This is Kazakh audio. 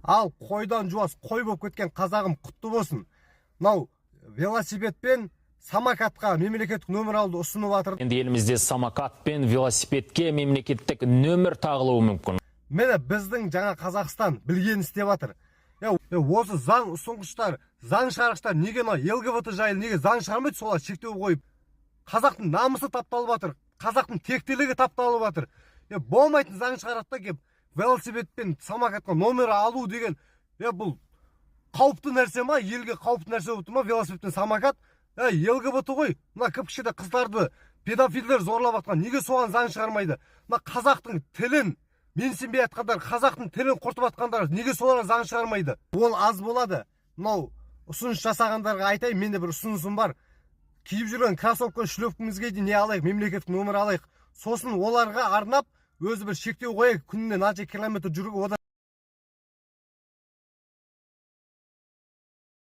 Ал қойдан жуас қой болып кеткен қазағым құтты болсын. Мынау велосипед пен самокатқа мемлекеттік нөмір алуды ұсынып жатыр. Енді елімізде самокат пен велосипедке мемлекеттік нөмір тағылуы мүмкін. Мені біздің жаңа Қазақстан білген істеп жатыр. Осы заң ұсынғыштар, заң шығарғыштар неге ЛГБТ жайлы неге заң шығармайды, солар шектеу қойып. Қазақтың намысы тапталып жатыр, қазақтың тектілігі тапталып жатыр. Болмайтын заң шығарады кеп велосипед пен самокатқа нөмір алу деген, бұл қауіпті нәрсе ма, елге қауіпті нәрсе болып ма велосипед пен самокат? ЛГБТ ғой, мына кіп-кішкентай қыздарды педофилдер зорлап жатқан, неге соған заң шығармайды? Мына қазақтың тілін менсінбей жатқандар, қазақтың тілін құртып жатқандар неге соларға заң шығармайды? Ол аз болады. Мынау ұсыныс жасағандарға айтайын, менде бір ұсынысым бар. Киіп жүрген кроссовка шлепкімізге де не алайық, мемлекеттік нөмір алайық. Сосын оларға арнап өзі бір шектеу қойайық, күніне мынанша километр жүруге.